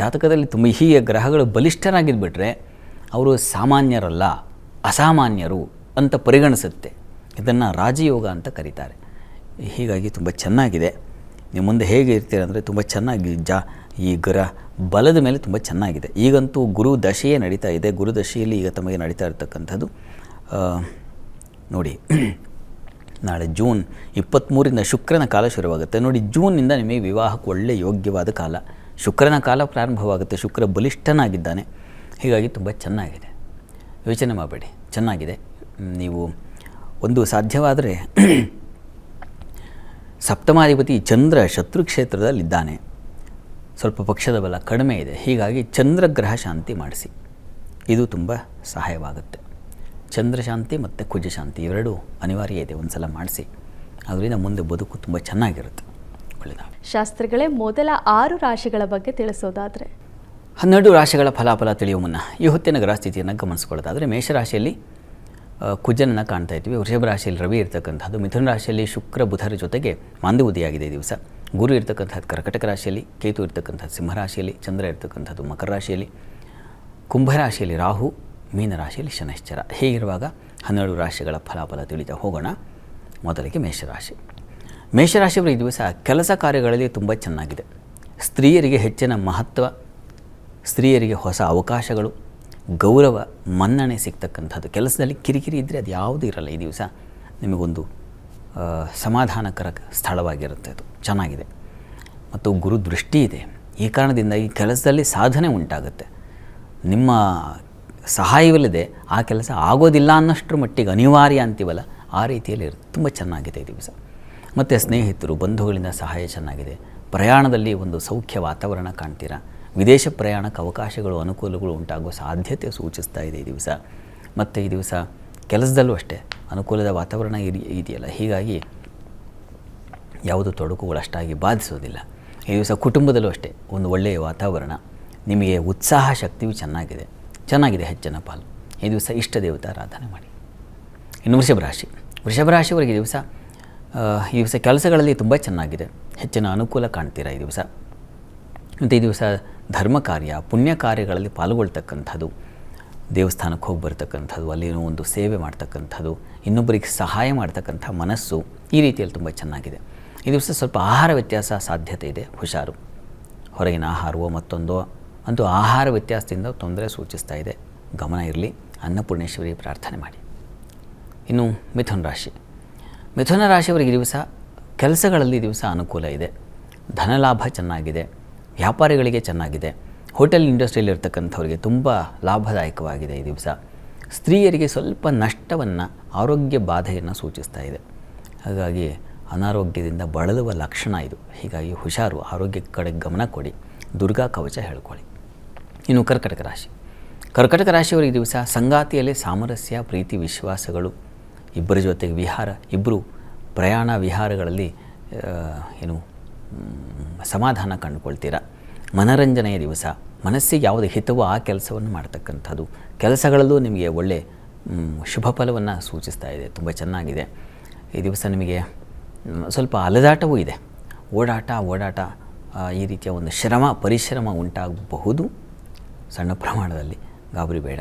S2: ಜಾತಕದಲ್ಲಿ ತುಂಬ ಹೀಗೆ ಗ್ರಹಗಳು ಬಲಿಷ್ಠರಾಗಿದ್ಬಿಟ್ರೆ ಅವರು ಸಾಮಾನ್ಯರಲ್ಲ, ಅಸಾಮಾನ್ಯರು ಅಂತ ಪರಿಗಣಿಸುತ್ತೆ. ಇದನ್ನು ರಾಜಯೋಗ ಅಂತ ಕರೀತಾರೆ. ಹೀಗಾಗಿ ತುಂಬ ಚೆನ್ನಾಗಿದೆ. ನೀವು ಮುಂದೆ ಹೇಗೆ ಇರ್ತೀರ ಅಂದರೆ ತುಂಬ ಚೆನ್ನಾಗಿ ಈ ಬಲದ ಮೇಲೆ ತುಂಬ ಚೆನ್ನಾಗಿದೆ. ಈಗಂತೂ ಗುರು ದಶೆಯೇ ನಡೀತಾ ಇದೆ. ಗುರು ದಶೆಯಲ್ಲಿ ಈಗ ತಮಗೆ ನಡೀತಾ ಇರತಕ್ಕಂಥದ್ದು ನೋಡಿ, ನಾಳೆ ಜೂನ್ 23ರಿಂದ ಶುಕ್ರನ ಕಾಲ ಶುರುವಾಗುತ್ತೆ. ನೋಡಿ, ಜೂನ್ನಿಂದ ನಿಮಗೆ ವಿವಾಹಕ್ಕೆ ಒಳ್ಳೆಯ ಯೋಗ್ಯವಾದ ಕಾಲ. ಶುಕ್ರನ ಕಾಲ ಪ್ರಾರಂಭವಾಗುತ್ತೆ. ಶುಕ್ರ ಬಲಿಷ್ಠನಾಗಿದ್ದಾನೆ. ಹೀಗಾಗಿ ತುಂಬ ಚೆನ್ನಾಗಿದೆ. ಯೋಚನೆ ಮಾಡಬೇಡಿ, ಚೆನ್ನಾಗಿದೆ. ನೀವು ಒಂದು ಸಾಧ್ಯವಾದರೆ ಸಪ್ತಮಾಧಿಪತಿ ಚಂದ್ರ ಶತ್ರು ಕ್ಷೇತ್ರದಲ್ಲಿದ್ದಾನೆ. ಸ್ವಲ್ಪ ಪಕ್ಷದ ಬಲ ಕಡಿಮೆ ಇದೆ. ಹೀಗಾಗಿ ಚಂದ್ರಗ್ರಹ ಶಾಂತಿ ಮಾಡಿಸಿ, ಇದು ತುಂಬ ಸಹಾಯವಾಗುತ್ತೆ. ಚಂದ್ರಶಾಂತಿ ಮತ್ತು ಕುಜಶಾಂತಿ ಇವೆರಡೂ ಅನಿವಾರ್ಯ ಇದೆ. ಒಂದು ಸಲ ಮಾಡಿಸಿ, ಅದರಿಂದ ಮುಂದೆ ಬದುಕು ತುಂಬ ಚೆನ್ನಾಗಿರುತ್ತೆ. ಒಳ್ಳೆಯದು.
S1: ಶಾಸ್ತ್ರಿಗಳೇ, ಮೊದಲ 6 ರಾಶಿಗಳ ಬಗ್ಗೆ ತಿಳಿಸೋದಾದರೆ?
S2: 12 ರಾಶಿಗಳ ಫಲಾಫಲ ತಿಳಿಯುವ ಮುನ್ನ ಈ ಹೊತ್ತಿನ ಗ್ರಹ ಸ್ಥಿತಿಯನ್ನು ಗಮನಿಸ್ಕೊಳ್ಳೋದಾದರೆ, ಮೇಷರಾಶಿಯಲ್ಲಿ ಕುಜನನ್ನು ಕಾಣ್ತಾ ಇದ್ವಿ. ವೃಷಭ ರಾಶಿಯಲ್ಲಿ ರವಿ ಇರ್ತಕ್ಕಂಥದ್ದು. ಮಿಥುನ ರಾಶಿಯಲ್ಲಿ ಶುಕ್ರ ಬುಧರ ಜೊತೆಗೆ ಮಾಂದ್ಯಬುದ್ಧಿಯಾಗಿದೆ ಈ ದಿವಸ. ಗುರು ಇರ್ತಕ್ಕಂಥದ್ದು ಕರ್ಕಟಕ ರಾಶಿಯಲ್ಲಿ, ಕೇತು ಇರ್ತಕ್ಕಂಥದ್ದು ಸಿಂಹರಾಶಿಯಲ್ಲಿ, ಚಂದ್ರ ಇರ್ತಕ್ಕಂಥದ್ದು ಮಕರ ರಾಶಿಯಲ್ಲಿ, ಕುಂಭರಾಶಿಯಲ್ಲಿ ರಾಹು, ಮೀನರಾಶಿಯಲ್ಲಿ ಶನೈಶ್ಚರ. ಹೀಗಿರುವಾಗ 12 ರಾಶಿಗಳ ಫಲಾಫಲ ತಿಳಿತಾ ಹೋಗೋಣ. ಮೊದಲಿಗೆ ಮೇಷರಾಶಿ. ಮೇಷರಾಶಿಯವರು ಈ ದಿವಸ ಕೆಲಸ ಕಾರ್ಯಗಳಲ್ಲಿ ತುಂಬ ಚೆನ್ನಾಗಿದೆ. ಸ್ತ್ರೀಯರಿಗೆ ಹೆಚ್ಚಿನ ಮಹತ್ವ, ಸ್ತ್ರೀಯರಿಗೆ ಹೊಸ ಅವಕಾಶಗಳು, ಗೌರವ, ಮನ್ನಣೆ ಸಿಗ್ತಕ್ಕಂಥದ್ದು. ಕೆಲಸದಲ್ಲಿ ಕಿರಿಕಿರಿ ಇದ್ದರೆ ಅದು ಯಾವುದೂ ಇರಲ್ಲ. ಈ ದಿವಸ ನಿಮಗೊಂದು ಸಮಾಧಾನಕರ ಸ್ಥಳವಾಗಿರುತ್ತೆ. ಅದು ಚೆನ್ನಾಗಿದೆ. ಮತ್ತು ಗುರು ದೃಷ್ಟಿ ಇದೆ. ಈ ಕಾರಣದಿಂದ ಈ ಕೆಲಸದಲ್ಲಿ ಸಾಧನೆ ಉಂಟಾಗುತ್ತೆ. ನಿಮ್ಮ ಸಹಾಯವಿಲ್ಲದೆ ಆ ಕೆಲಸ ಆಗೋದಿಲ್ಲ ಅನ್ನೋಷ್ಟರ ಮಟ್ಟಿಗೆ ಅನಿವಾರ್ಯ ಅಂತೀವಲ್ಲ, ಆ ರೀತಿಯಲ್ಲಿ ತುಂಬ ಚೆನ್ನಾಗಿದೆ ಈ ದಿವಸ. ಮತ್ತು ಸ್ನೇಹಿತರು, ಬಂಧುಗಳಿಂದ ಸಹಾಯ ಚೆನ್ನಾಗಿದೆ. ಪ್ರಯಾಣದಲ್ಲಿ ಒಂದು ಸೌಖ್ಯ ವಾತಾವರಣ ಕಾಣ್ತೀರಾ. ವಿದೇಶ ಪ್ರಯಾಣಕ್ಕೆ ಅವಕಾಶಗಳು, ಅನುಕೂಲಗಳು ಉಂಟಾಗುವ ಸಾಧ್ಯತೆ ಸೂಚಿಸ್ತಾ ಇದೆ ಈ ದಿವಸ. ಮತ್ತು ಈ ದಿವಸ ಕೆಲಸದಲ್ಲೂ ಅಷ್ಟೇ ಅನುಕೂಲದ ವಾತಾವರಣ ಇದೆಯಲ್ಲ, ಹೀಗಾಗಿ ಯಾವುದು ತೊಡಕುಗಳು ಅಷ್ಟಾಗಿ ಬಾಧಿಸೋದಿಲ್ಲ. ಈ ದಿವಸ ಕುಟುಂಬದಲ್ಲೂ ಅಷ್ಟೇ ಒಂದು ಒಳ್ಳೆಯ ವಾತಾವರಣ, ನಿಮಗೆ ಉತ್ಸಾಹ ಶಕ್ತಿಯು ಚೆನ್ನಾಗಿದೆ ಹೆಚ್ಚಿನ ಪಾಲು. ಈ ದಿವಸ ಇಷ್ಟ ದೇವತಾ ಆರಾಧನೆ ಮಾಡಿ. ಇನ್ನು ವೃಷಭ ರಾಶಿಯವರಿಗೆ ಈ ದಿವಸ ಕೆಲಸಗಳಲ್ಲಿ ತುಂಬ ಚೆನ್ನಾಗಿದೆ, ಹೆಚ್ಚಿನ ಅನುಕೂಲ ಕಾಣ್ತೀರಾ ಈ ದಿವಸ. ಮತ್ತು ಈ ದಿವಸ ಧರ್ಮ ಕಾರ್ಯ, ಪುಣ್ಯ ಕಾರ್ಯಗಳಲ್ಲಿ ಪಾಲ್ಗೊಳ್ತಕ್ಕಂಥದ್ದು, ದೇವಸ್ಥಾನಕ್ಕೆ ಹೋಗಿ ಬರ್ತಕ್ಕಂಥದ್ದು, ಅಲ್ಲಿನೂ ಒಂದು ಸೇವೆ ಮಾಡ್ತಕ್ಕಂಥದ್ದು, ಇನ್ನೊಬ್ಬರಿಗೆ ಸಹಾಯ ಮಾಡ್ತಕ್ಕಂಥ ಮನಸ್ಸು, ಈ ರೀತಿಯಲ್ಲಿ ತುಂಬ ಚೆನ್ನಾಗಿದೆ. ಈ ದಿವಸ ಸ್ವಲ್ಪ ಆಹಾರ ವ್ಯತ್ಯಾಸ ಸಾಧ್ಯತೆ ಇದೆ, ಹುಷಾರು. ಹೊರಗಿನ ಆಹಾರವೋ ಮತ್ತೊಂದೋ, ಅಂತೂ ಆಹಾರ ವ್ಯತ್ಯಾಸದಿಂದ ತೊಂದರೆ ಸೂಚಿಸ್ತಾ ಇದೆ, ಗಮನ ಇರಲಿ. ಅನ್ನಪೂರ್ಣೇಶ್ವರಿ ಪ್ರಾರ್ಥನೆ ಮಾಡಿ. ಇನ್ನು ಮಿಥುನ ರಾಶಿಯವರಿಗೆ ಈ ದಿವಸ ಕೆಲಸಗಳಲ್ಲಿ ಈ ದಿವಸ ಅನುಕೂಲ ಇದೆ, ಧನಲಾಭ ಚೆನ್ನಾಗಿದೆ, ವ್ಯಾಪಾರಿಗಳಿಗೆ ಚೆನ್ನಾಗಿದೆ, ಹೋಟೆಲ್ ಇಂಡಸ್ಟ್ರಿಯಲ್ಲಿ ಇರ್ತಕ್ಕಂಥವ್ರಿಗೆ ತುಂಬ ಲಾಭದಾಯಕವಾಗಿದೆ ಈ ದಿವಸ. ಸ್ತ್ರೀಯರಿಗೆ ಸ್ವಲ್ಪ ನಷ್ಟವನ್ನು, ಆರೋಗ್ಯ ಬಾಧೆಯನ್ನು ಸೂಚಿಸ್ತಾ ಇದೆ. ಹಾಗಾಗಿ ಅನಾರೋಗ್ಯದಿಂದ ಬಳಲುವ ಲಕ್ಷಣ ಇದು. ಹೀಗಾಗಿ ಹುಷಾರು, ಆರೋಗ್ಯ ಕಡೆ ಗಮನ ಕೊಡಿ, ದುರ್ಗಾ ಕವಚ ಹೇಳ್ಕೊಳ್ಳಿ. ಇನ್ನು ಕರ್ಕಟಕ ರಾಶಿಯವರಿಗೆ ದಿವಸ ಸಂಗಾತಿಯಲ್ಲಿ ಸಾಮರಸ್ಯ, ಪ್ರೀತಿ, ವಿಶ್ವಾಸಗಳು, ಇಬ್ಬರ ಜೊತೆಗೆ ಇಬ್ಬರು ಪ್ರಯಾಣ ವಿಹಾರಗಳಲ್ಲಿ ಸಮಾಧಾನ ಕಂಡುಕೊಳ್ತೀರಾ. ಮನರಂಜನೆಯ ದಿವಸ, ಮನಸ್ಸಿಗೆ ಯಾವುದು ಹಿತವೋ ಆ ಕೆಲಸವನ್ನು ಮಾಡ್ತಕ್ಕಂಥದ್ದು, ಕೆಲಸಗಳಲ್ಲೂ ನಿಮಗೆ ಒಳ್ಳೆ ಶುಭ ಫಲವನ್ನು ಸೂಚಿಸ್ತಾ ಇದೆ, ತುಂಬ ಚೆನ್ನಾಗಿದೆ. ಈ ದಿವಸ ನಿಮಗೆ ಸ್ವಲ್ಪ ಅಲೆದಾಟವೂ ಇದೆ, ಓಡಾಟ ಈ ರೀತಿಯ ಒಂದು ಪರಿಶ್ರಮ ಉಂಟಾಗಬಹುದು ಸಣ್ಣ ಪ್ರಮಾಣದಲ್ಲಿ, ಗಾಬರಿ ಬೇಡ.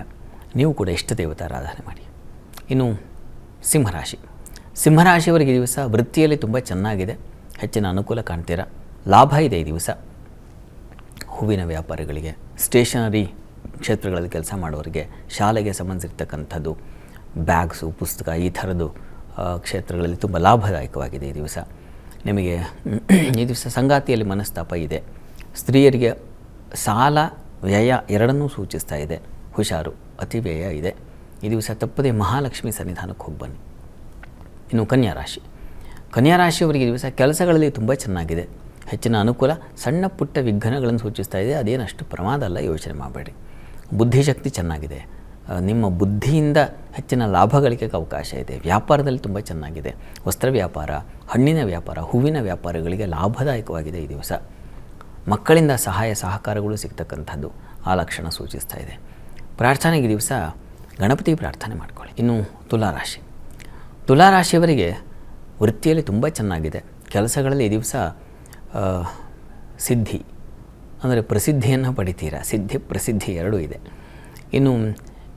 S2: ನೀವು ಕೂಡ ಇಷ್ಟ ದೇವತಾ ಆರಾಧನೆ ಮಾಡಿ. ಇನ್ನು ಸಿಂಹರಾಶಿಯವರಿಗೆ ಈ ದಿವಸ ವೃತ್ತಿಯಲ್ಲಿ ತುಂಬ ಚೆನ್ನಾಗಿದೆ, ಹೆಚ್ಚಿನ ಅನುಕೂಲ ಕಾಣ್ತೀರಾ, ಲಾಭ ಇದೆ ಈ ದಿವಸ. ಹೂವಿನ ವ್ಯಾಪಾರಿಗಳಿಗೆ, ಸ್ಟೇಷನರಿ ಕ್ಷೇತ್ರಗಳಲ್ಲಿ ಕೆಲಸ ಮಾಡೋರಿಗೆ, ಶಾಲೆಗೆ ಸಂಬಂಧಿಸಿರ್ತಕ್ಕಂಥದ್ದು, ಬ್ಯಾಗ್ಸು, ಪುಸ್ತಕ, ಈ ಥರದ್ದು ಕ್ಷೇತ್ರಗಳಲ್ಲಿ ತುಂಬ ಲಾಭದಾಯಕವಾಗಿದೆ ಈ ದಿವಸ. ನಿಮಗೆ ಈ ದಿವಸ ಸಂಗಾತಿಯಲ್ಲಿ ಮನಸ್ತಾಪ ಇದೆ, ಸ್ತ್ರೀಯರಿಗೆ ಸಾಲ ವ್ಯಯ ಎರಡನ್ನೂ ಸೂಚಿಸ್ತಾ ಇದೆ, ಹುಷಾರು, ಅತಿ ವ್ಯಯ ಇದೆ. ಈ ದಿವಸ ತಪ್ಪದೆ ಮಹಾಲಕ್ಷ್ಮಿ ಸನ್ನಿಧಾನಕ್ಕೆ ಹೋಗಿ ಬನ್ನಿ. ಇನ್ನು ಕನ್ಯಾ ರಾಶಿಯವರಿಗೆ ಈ ದಿವಸ ಕೆಲಸಗಳಲ್ಲಿ ತುಂಬ ಚೆನ್ನಾಗಿದೆ, ಹೆಚ್ಚಿನ ಅನುಕೂಲ, ಸಣ್ಣ ಪುಟ್ಟ ವಿಘ್ನಗಳನ್ನು ಸೂಚಿಸ್ತಾ ಇದೆ, ಅದೇನಷ್ಟು ಪ್ರಮಾದ ಅಲ್ಲ, ಯೋಚನೆ ಮಾಡಬೇಡಿ. ಬುದ್ಧಿಶಕ್ತಿ ಚೆನ್ನಾಗಿದೆ, ನಿಮ್ಮ ಬುದ್ಧಿಯಿಂದ ಹೆಚ್ಚಿನ ಲಾಭ ಗಳಿಕೆಗೆ ಅವಕಾಶ ಇದೆ. ವ್ಯಾಪಾರದಲ್ಲಿ ತುಂಬ ಚೆನ್ನಾಗಿದೆ, ವಸ್ತ್ರ ವ್ಯಾಪಾರ, ಹಣ್ಣಿನ ವ್ಯಾಪಾರ, ಹೂವಿನ ವ್ಯಾಪಾರಗಳಿಗೆ ಲಾಭದಾಯಕವಾಗಿದೆ ಈ ದಿವಸ. ಮಕ್ಕಳಿಂದ ಸಹಾಯ ಸಹಕಾರಗಳು ಸಿಗ್ತಕ್ಕಂಥದ್ದು ಆ ಲಕ್ಷಣ ಸೂಚಿಸ್ತಾ ಇದೆ. ಪ್ರಾರ್ಥನೆಗೆ ಈ ದಿವಸ ಗಣಪತಿ ಪ್ರಾರ್ಥನೆ ಮಾಡ್ಕೊಳ್ಳಿ. ಇನ್ನು ತುಲಾರಾಶಿಯವರಿಗೆ ವೃತ್ತಿಯಲ್ಲಿ ತುಂಬ ಚೆನ್ನಾಗಿದೆ, ಕೆಲಸಗಳಲ್ಲಿ ಈ ದಿವಸ ಸಿದ್ಧಿ ಅಂದರೆ ಪ್ರಸಿದ್ಧಿಯನ್ನು ಪಡಿತೀರಾ, ಸಿದ್ಧಿ ಪ್ರಸಿದ್ಧಿ ಎರಡೂ ಇದೆ. ಇನ್ನು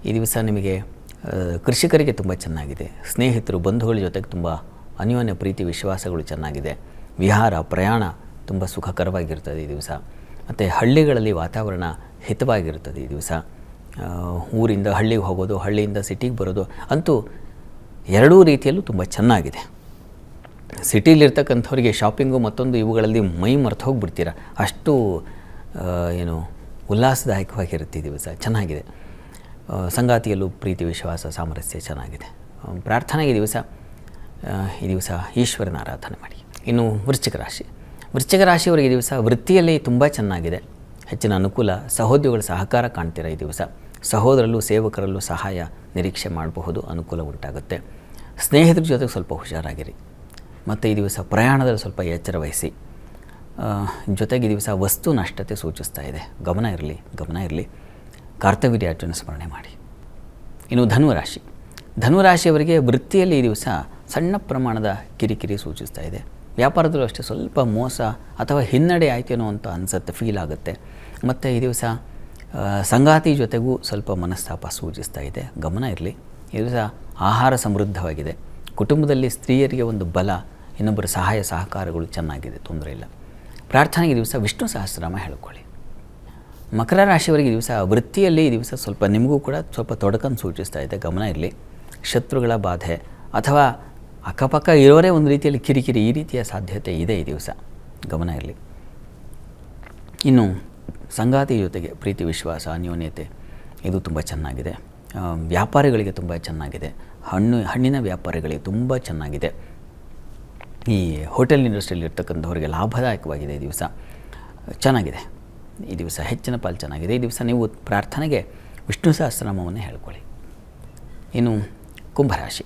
S2: ಈ ದಿವಸ ನಿಮಗೆ ಕೃಷಿಕರಿಗೆ ತುಂಬ ಚೆನ್ನಾಗಿದೆ, ಸ್ನೇಹಿತರು ಬಂಧುಗಳ ಜೊತೆಗೆ ತುಂಬ ಅನ್ಯೋನ್ಯ ಪ್ರೀತಿ ವಿಶ್ವಾಸಗಳು ಚೆನ್ನಾಗಿದೆ, ವಿಹಾರ ಪ್ರಯಾಣ ತುಂಬ ಸುಖಕರವಾಗಿರ್ತದೆ ಈ ದಿವಸ. ಮತ್ತು ಹಳ್ಳಿಗಳಲ್ಲಿ ವಾತಾವರಣ ಹಿತವಾಗಿರ್ತದೆ ಈ ದಿವಸ. ಊರಿಂದ ಹಳ್ಳಿಗೆ ಹೋಗೋದು, ಹಳ್ಳಿಯಿಂದ ಸಿಟಿಗೆ ಬರೋದು ಅಂತೂ ಎರಡೂ ರೀತಿಯಲ್ಲೂ ತುಂಬ ಚೆನ್ನಾಗಿದೆ. ಸಿಟಿಲಿರ್ತಕ್ಕಂಥವ್ರಿಗೆ ಶಾಪಿಂಗು ಮತ್ತೊಂದು ಇವುಗಳಲ್ಲಿ ಮೈ ಮರೆತು ಹೋಗಿಬಿಡ್ತೀರ, ಅಷ್ಟು ಉಲ್ಲಾಸದಾಯಕವಾಗಿರುತ್ತೆ ಈ ದಿವಸ, ಚೆನ್ನಾಗಿದೆ. ಸಂಗಾತಿಯಲ್ಲೂ ಪ್ರೀತಿ ವಿಶ್ವಾಸ ಸಾಮರಸ್ಯ ಚೆನ್ನಾಗಿದೆ. ಪ್ರಾರ್ಥನೆಗೆ ಈ ದಿವಸ ಈಶ್ವರನ ಆರಾಧನೆ ಮಾಡಿ. ಇನ್ನು ವೃಶ್ಚಿಕ ರಾಶಿಯವರಿಗೆ ಈ ದಿವಸ ವೃತ್ತಿಯಲ್ಲಿ ತುಂಬ ಚೆನ್ನಾಗಿದೆ, ಹೆಚ್ಚಿನ ಅನುಕೂಲ, ಸಹೋದ್ಯೋಗಿಗಳ ಸಹಕಾರ ಕಾಣ್ತೀರ ಈ ದಿವಸ. ಸಹೋದರಲ್ಲೂ ಸೇವಕರಲ್ಲೂ ಸಹಾಯ ನಿರೀಕ್ಷೆ ಮಾಡಬಹುದು, ಅನುಕೂಲ ಉಂಟಾಗುತ್ತೆ. ಸ್ನೇಹಿತರ ಜೊತೆಗೆ ಸ್ವಲ್ಪ ಹುಷಾರಾಗಿರಿ. ಮತ್ತು ಈ ದಿವಸ ಪ್ರಯಾಣದಲ್ಲಿ ಸ್ವಲ್ಪ ಎಚ್ಚರ ವಹಿಸಿ. ಜೊತೆಗೆ ಈ ದಿವಸ ವಸ್ತು ನಷ್ಟತೆ ಸೂಚಿಸ್ತಾ ಇದೆ, ಗಮನ ಇರಲಿ. ಕರ್ತವ್ಯರ್ಜುನ ಸ್ಮರಣೆ ಮಾಡಿ. ಇನ್ನು ಧನುರಾಶಿಯವರಿಗೆ ವೃತ್ತಿಯಲ್ಲಿ ಈ ದಿವಸ ಸಣ್ಣ ಪ್ರಮಾಣದ ಕಿರಿಕಿರಿ ಸೂಚಿಸ್ತಾ ಇದೆ. ವ್ಯಾಪಾರದಲ್ಲೂ ಅಷ್ಟೇ ಸ್ವಲ್ಪ ಮೋಸ ಅಥವಾ ಹಿನ್ನಡೆ ಆಯ್ತೇನೋ ಅಂತ ಅನಿಸುತ್ತೆ, ಫೀಲ್ ಆಗುತ್ತೆ. ಮತ್ತು ಈ ದಿವಸ ಸಂಗಾತಿ ಜೊತೆಗೂ ಸ್ವಲ್ಪ ಮನಸ್ತಾಪ ಸೂಚಿಸ್ತಾ ಇದೆ, ಗಮನ ಇರಲಿ. ಈ ದಿವಸ ಆಹಾರ ಸಮೃದ್ಧವಾಗಿದೆ, ಕುಟುಂಬದಲ್ಲಿ ಸ್ತ್ರೀಯರಿಗೆ ಒಂದು ಬಲ, ಇನ್ನೊಬ್ಬರ ಸಹಾಯ ಸಹಕಾರಗಳು ಚೆನ್ನಾಗಿದೆ, ತೊಂದರೆ ಇಲ್ಲ. ಪ್ರಾರ್ಥನೆಗೆ ಈ ದಿವಸ ವಿಷ್ಣು ಸಹಸ್ರನಾಮ ಹೇಳ್ಕೊಳ್ಳಿ. ಮಕರ ರಾಶಿಯವರಿಗೆ ಈ ದಿವಸ ವೃತ್ತಿಯಲ್ಲಿ ಈ ದಿವಸ ಸ್ವಲ್ಪ ನಿಮಗೂ ಕೂಡ ಸ್ವಲ್ಪ ತೊಡಕನ್ನು ಸೂಚಿಸ್ತಾ ಇದೆ, ಗಮನ ಇರಲಿ. ಶತ್ರುಗಳ ಬಾಧೆ ಅಥವಾ ಅಕ್ಕಪಕ್ಕ ಇರೋರೇ ಒಂದು ರೀತಿಯಲ್ಲಿ ಕಿರಿಕಿರಿ, ಈ ರೀತಿಯ ಸಾಧ್ಯತೆ ಇದೆ ಈ ದಿವಸ, ಗಮನ ಇರಲಿ. ಇನ್ನು ಸಂಗಾತಿ ಜೊತೆಗೆ ಪ್ರೀತಿ ವಿಶ್ವಾಸ ಅನ್ಯೋನ್ಯತೆ ಇದು ತುಂಬ ಚೆನ್ನಾಗಿದೆ. ವ್ಯಾಪಾರಿಗಳಿಗೆ ತುಂಬ ಚೆನ್ನಾಗಿದೆ. ಹಣ್ಣಿನ ವ್ಯಾಪಾರಿಗಳಿಗೆ ತುಂಬ ಚೆನ್ನಾಗಿದೆ. ಈ ಹೋಟೆಲ್ ಇಂಡಸ್ಟ್ರಿಯಲ್ಲಿ ಇರ್ತಕ್ಕಂಥವ್ರಿಗೆ ಲಾಭದಾಯಕವಾಗಿದೆ. ಈ ದಿವಸ ಚೆನ್ನಾಗಿದೆ. ಈ ದಿವಸ ಹೆಚ್ಚಿನ ಪಾಲು ಚೆನ್ನಾಗಿದೆ. ಈ ದಿವಸ ನೀವು ಪ್ರಾರ್ಥನೆಗೆ ವಿಷ್ಣು ಸಹಸ್ರನಾಮವನ್ನು ಹೇಳ್ಕೊಳ್ಳಿ. ಇನ್ನು ಕುಂಭರಾಶಿ.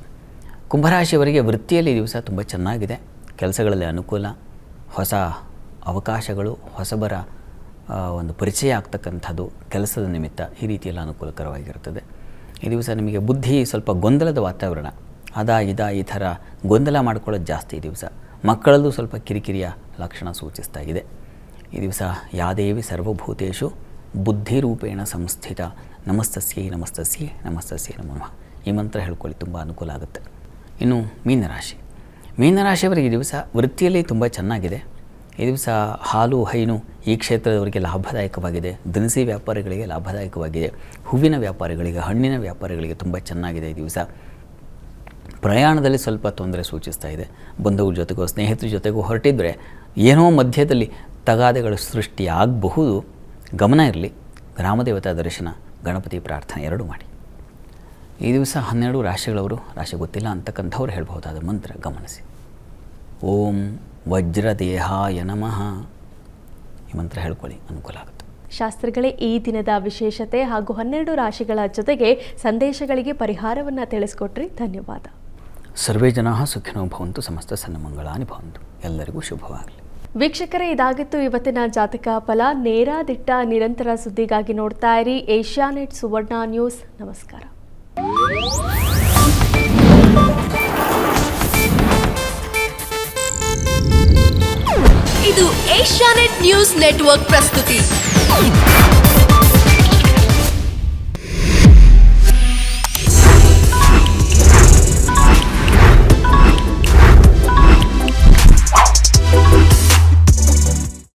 S2: ಕುಂಭರಾಶಿಯವರಿಗೆ ವೃತ್ತಿಯಲ್ಲಿ ಈ ದಿವಸ ತುಂಬ ಚೆನ್ನಾಗಿದೆ. ಕೆಲಸಗಳಲ್ಲಿ ಅನುಕೂಲ, ಹೊಸ ಅವಕಾಶಗಳು, ಹೊಸಬರ ಒಂದು ಪರಿಚಯ ಆಗ್ತಕ್ಕಂಥದ್ದು ಕೆಲಸದ ನಿಮಿತ್ತ ಈ ರೀತಿಯೆಲ್ಲ ಅನುಕೂಲಕರವಾಗಿರುತ್ತದೆ. ಈ ದಿವಸ ನಿಮಗೆ ಬುದ್ಧಿ ಸ್ವಲ್ಪ ಗೊಂದಲದ ವಾತಾವರಣ, ಈ ಥರ ಗೊಂದಲ ಮಾಡ್ಕೊಳ್ಳೋದು ಜಾಸ್ತಿ. ಈ ದಿವಸ ಮಕ್ಕಳಲ್ಲೂ ಸ್ವಲ್ಪ ಕಿರಿಕಿರಿಯ ಲಕ್ಷಣ ಸೂಚಿಸ್ತಾ ಇದೆ. ಈ ದಿವಸ ಯಾ ದೇವಿ ಸರ್ವಭೂತೇಷು ಬುದ್ಧಿರೂಪೇಣ ಸಂಸ್ಥಿತ ನಮಸ್ತಸ್ಯೈ ನಮಸ್ತಸ್ಯೈ ನಮಸ್ತಸ್ಯೈ ನಮಃ. ಈ ಮಂತ್ರ ಹೇಳ್ಕೊಳ್ಳಿ, ತುಂಬ ಅನುಕೂಲ ಆಗುತ್ತೆ. ಇನ್ನು ಮೀನರಾಶಿ. ಮೀನರಾಶಿಯವರಿಗೆ ಈ ದಿವಸ ವೃತ್ತಿಯಲ್ಲಿ ತುಂಬ ಚೆನ್ನಾಗಿದೆ. ಈ ದಿವಸ ಹಾಲು ಹೈನು ಈ ಕ್ಷೇತ್ರದವರಿಗೆ ಲಾಭದಾಯಕವಾಗಿದೆ. ದಿನಸಿ ವ್ಯಾಪಾರಿಗಳಿಗೆ ಲಾಭದಾಯಕವಾಗಿದೆ. ಹೂವಿನ ವ್ಯಾಪಾರಿಗಳಿಗೆ, ಹಣ್ಣಿನ ವ್ಯಾಪಾರಿಗಳಿಗೆ ತುಂಬ ಚೆನ್ನಾಗಿದೆ. ಈ ದಿವಸ ಪ್ರಯಾಣದಲ್ಲಿ ಸ್ವಲ್ಪ ತೊಂದರೆ ಸೂಚಿಸ್ತಾ ಇದೆ. ಬಂಧುಗಳ ಜೊತೆಗೋ ಸ್ನೇಹಿತರ ಜೊತೆಗೋ ಹೊರಟಿದ್ದರೆ ಏನೋ ಮಧ್ಯದಲ್ಲಿ ತಗಾದೆಗಳು ಸೃಷ್ಟಿಯಾಗಬಹುದು. ಗಮನ ಇರಲಿ. ಗ್ರಾಮದೇವತಾ ದರ್ಶನ, ಗಣಪತಿ ಪ್ರಾರ್ಥನೆ ಎರಡೂ ಮಾಡಿ. ಈ ದಿವಸ 12 ರಾಶಿಗಳವರು, ರಾಶಿ ಗೊತ್ತಿಲ್ಲ ಅಂತಕ್ಕಂಥವ್ರು ಹೇಳ್ಬಹುದಾದ ಮಂತ್ರ ಗಮನಿಸಿ. ಓಂ ವಜ್ರದೇಹಾಯ ನಮಃ. ಈ ಮಂತ್ರ ಹೇಳ್ಕೊಳ್ಳಿ, ಅನುಕೂಲ ಆಗುತ್ತೆ.
S1: ಶಾಸ್ತ್ರಿಗಳೇ, ಈ ದಿನದ ವಿಶೇಷತೆ ಹಾಗೂ 12 ರಾಶಿಗಳ ಜೊತೆಗೆ ಸಂದೇಶಗಳಿಗೆ ಪರಿಹಾರವನ್ನು ತಿಳಿಸ್ಕೊಟ್ರಿ. ಧನ್ಯವಾದ.
S2: ಸರ್ವೇ ಜನಾಃ ಸುಖಿನೋ ಭವಂತು, ಸಮಸ್ತ ಸನ್ಮಂಗಳಾನಿ ಭವಂತು. ಎಲ್ಲರಿಗೂ ಶುಭವಾಗಲಿ.
S1: ವೀಕ್ಷಕರೇ, ಇದಾಗಿತ್ತು ಇವತ್ತಿನ ಜಾತಕ ಫಲ. ನೇರ ದಿಟ್ಟ ನಿರಂತರ ಸುದ್ದಿಗಾಗಿ ನೋಡ್ತಾ ಇರಿ ಏಷ್ಯಾನೆಟ್ ಸುವರ್ಣ ನ್ಯೂಸ್. ನಮಸ್ಕಾರ.
S3: ಇದು ಏಷ್ಯಾನೆಟ್ ನ್ಯೂಸ್ ನೆಟ್ವರ್ಕ್ ಪ್ರಸ್ತುತಿ.